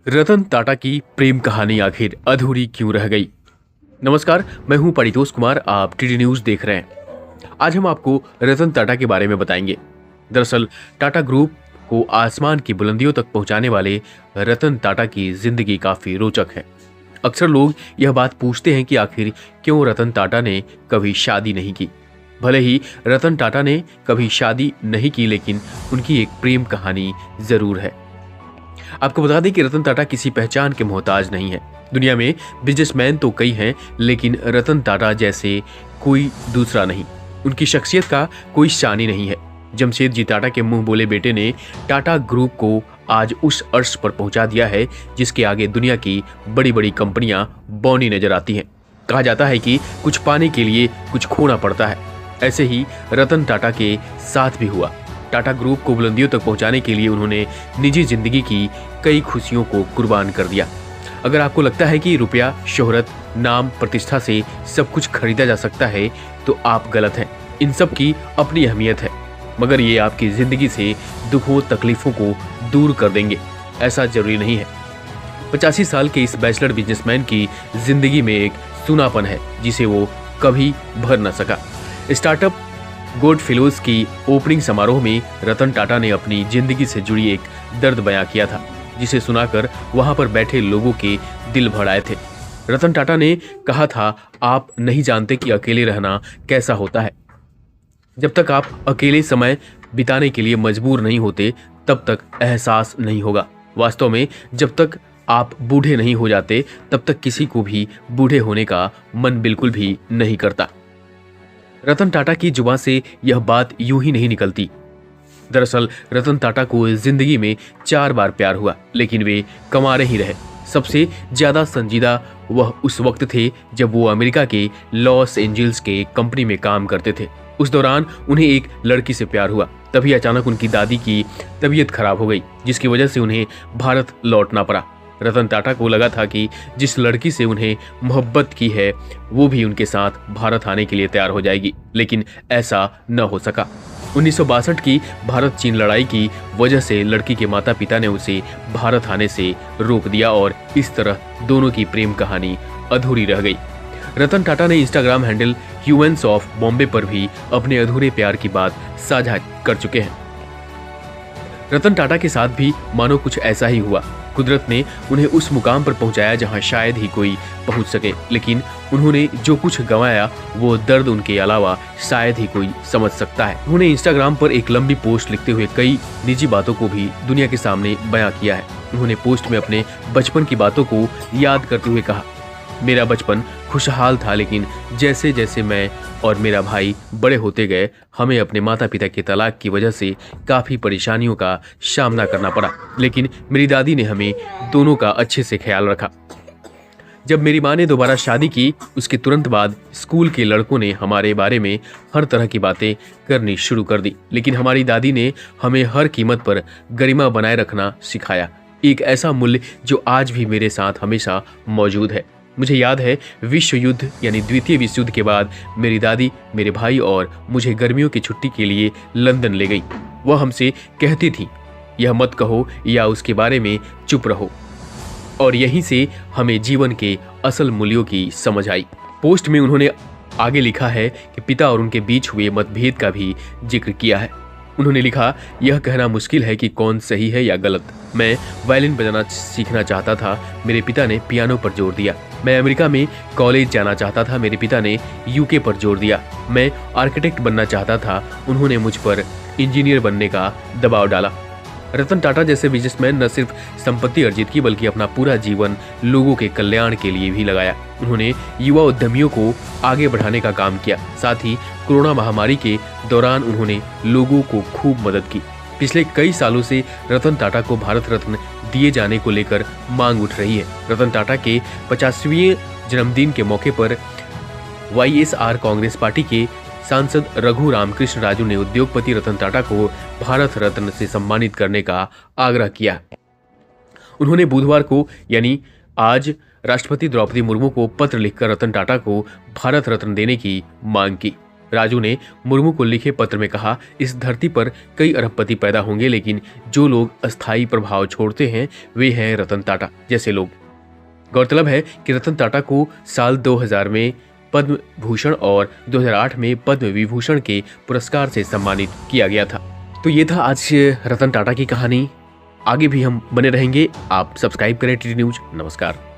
रतन टाटा की प्रेम कहानी आखिर अधूरी क्यों रह गई। नमस्कार, मैं हूं परितोष कुमार। आप टीडी न्यूज देख रहे हैं। आज हम आपको रतन टाटा के बारे में बताएंगे। दरअसल टाटा ग्रुप को आसमान की बुलंदियों तक पहुंचाने वाले रतन टाटा की जिंदगी काफी रोचक है। अक्सर लोग यह बात पूछते हैं कि आखिर क्यों रतन टाटा ने कभी शादी नहीं की। भले ही रतन टाटा ने कभी शादी नहीं की, लेकिन उनकी एक प्रेम कहानी जरूर है। आपको बता दें कि रतन टाटा किसी पहचान के मोहताज नहीं है। दुनिया में बिजनेसमैन तो कई हैं, लेकिन रतन टाटा जैसे कोई दूसरा नहीं। उनकी शख्सियत का कोई शान ही नहीं है। जमशेदजी टाटा के मुंह बोले बेटे ने टाटा ग्रुप को आज उस अर्श पर पहुंचा दिया है जिसके आगे दुनिया की बड़ी बड़ी कंपनियां बौनी नजर आती हैं। कहा जाता है कि कुछ पाने के लिए कुछ खोना पड़ता है। ऐसे ही रतन टाटा के साथ भी हुआ। टाटा ग्रुप को बुलंदियों तक पहुंचाने के लिए उन्होंने निजी जिंदगी की कई खुशियों को कुर्बान कर दिया। अगर आपको लगता है कि रुपया, शोहरत, नाम, प्रतिष्ठा से सब कुछ खरीदा जा सकता है तो आप गलत हैं। इन सब की अपनी अहमियत है, मगर ये आपकी जिंदगी से दुखों तकलीफों को दूर कर देंगे, ऐसा जरूरी नहीं है। 85 साल के इस बैचलर बिजनेसमैन की जिंदगी में एक सूनापन है जिसे वो कभी भर न सका। स्टार्टअप गोड फेलोज की ओपनिंग समारोह में रतन टाटा ने अपनी जिंदगी से जुड़ी एक दर्द बयां किया था, जिसे सुनाकर वहां पर बैठे लोगों के दिल भर आए थे। रतन टाटा ने कहा था, आप नहीं जानते कि अकेले रहना कैसा होता है। जब तक आप अकेले समय बिताने के लिए मजबूर नहीं होते तब तक एहसास नहीं होगा। वास्तव में जब तक आप बूढ़े नहीं हो जाते तब तक किसी को भी बूढ़े होने का मन बिल्कुल भी नहीं करता। रतन टाटा की जुबान से यह बात यूं ही नहीं निकलती। दरअसल रतन टाटा को जिंदगी में 4 बार प्यार हुआ, लेकिन वे कंवारे ही रहे। सबसे ज्यादा संजीदा वह उस वक्त थे जब वो अमेरिका के लॉस एंजल्स के कंपनी में काम करते थे। उस दौरान उन्हें एक लड़की से प्यार हुआ। तभी अचानक उनकी दादी की तबीयत खराब हो गई, जिसकी वजह से उन्हें भारत लौटना पड़ा। रतन टाटा को लगा था कि जिस लड़की से उन्हें मोहब्बत की है वो भी उनके साथ भारत आने के लिए तैयार हो जाएगी, लेकिन ऐसा न हो सका। 1962 की भारत चीन लड़ाई की वजह से लड़की के माता पिता ने उसे भारत आने से रोक दिया और इस तरह दोनों की प्रेम कहानी अधूरी रह गई। रतन टाटा ने Instagram handle humans of Bombay पर भी अपने अधूरे प्यार की बात साझा कर चुके हैं। रतन टाटा के साथ भी मानो कुछ ऐसा ही हुआ। कुदरत ने उन्हें उस मुकाम पर पहुंचाया जहां शायद ही कोई पहुंच सके, लेकिन उन्होंने जो कुछ गंवाया वो दर्द उनके अलावा शायद ही कोई समझ सकता है। उन्होंने इंस्टाग्राम पर एक लंबी पोस्ट लिखते हुए कई निजी बातों को भी दुनिया के सामने बयां किया है। उन्होंने पोस्ट में अपने बचपन की बातों को याद करते हुए कहा, मेरा बचपन खुशहाल था, लेकिन जैसे जैसे मैं और मेरा भाई बड़े होते गए हमें अपने माता पिता के तलाक की वजह से काफ़ी परेशानियों का सामना करना पड़ा, लेकिन मेरी दादी ने हमें दोनों का अच्छे से ख्याल रखा। जब मेरी माँ ने दोबारा शादी की, उसके तुरंत बाद स्कूल के लड़कों ने हमारे बारे में हर तरह की बातें करनी शुरू कर दी, लेकिन हमारी दादी ने हमें हर कीमत पर गरिमा बनाए रखना सिखाया। एक ऐसा मूल्य जो आज भी मेरे साथ हमेशा मौजूद है। मुझे याद है विश्व युद्ध यानी द्वितीय विश्व युद्ध के बाद मेरी दादी मेरे भाई और मुझे गर्मियों की छुट्टी के लिए लंदन ले गई। वह हमसे कहती थी, यह मत कहो या उसके बारे में चुप रहो, और यहीं से हमें जीवन के असल मूल्यों की समझ आई। पोस्ट में उन्होंने आगे लिखा है कि पिता और उनके बीच हुए मतभेद का भी जिक्र किया है। उन्होंने लिखा, यह कहना मुश्किल है कि कौन सही है या गलत। मैं वायलिन बजाना सीखना चाहता था, मेरे पिता ने पियानो पर जोर दिया। मैं अमेरिका में कॉलेज जाना चाहता था, मेरे पिता ने यूके पर जोर दिया। मैं आर्किटेक्ट बनना चाहता था, उन्होंने मुझ पर इंजीनियर बनने का दबाव डाला। रतन टाटा जैसे बिजनेसमैन न सिर्फ संपत्ति अर्जित की, बल्कि अपना पूरा जीवन लोगों के कल्याण के लिए भी लगाया। उन्होंने युवा उद्यमियों को आगे बढ़ाने का काम किया। साथ ही कोरोना महामारी के दौरान उन्होंने लोगों को खूब मदद की। पिछले कई सालों से रतन टाटा को भारत रत्न दिए जाने को लेकर मांग उठ रही है। रतन टाटा के 50वें जन्मदिन के मौके पर वाईएसआर कांग्रेस पार्टी के सांसद रघु रामकृष्ण राजू ने उद्योगपति रतन टाटा को भारत रत्न से सम्मानित करने का आग्रह किया। उन्होंने बुधवार को यानी आज राष्ट्रपति द्रौपदी मुर्मू को पत्र लिखकर रतन टाटा को भारत रत्न देने की मांग की। राजू ने मुर्मू को लिखे पत्र में कहा, इस धरती पर कई अरबपति पैदा होंगे, लेकिन जो लोग अस्थायी प्रभाव छोड़ते हैं वे हैं रतन टाटा जैसे लोग। गौरतलब है कि रतन टाटा को साल 2000 में पद्म भूषण और 2008 में पद्म विभूषण के पुरस्कार से सम्मानित किया गया था। तो ये था आज रतन टाटा की कहानी। आगे भी हम बने रहेंगे। आप सब्सक्राइब करें टीडी न्यूज। नमस्कार।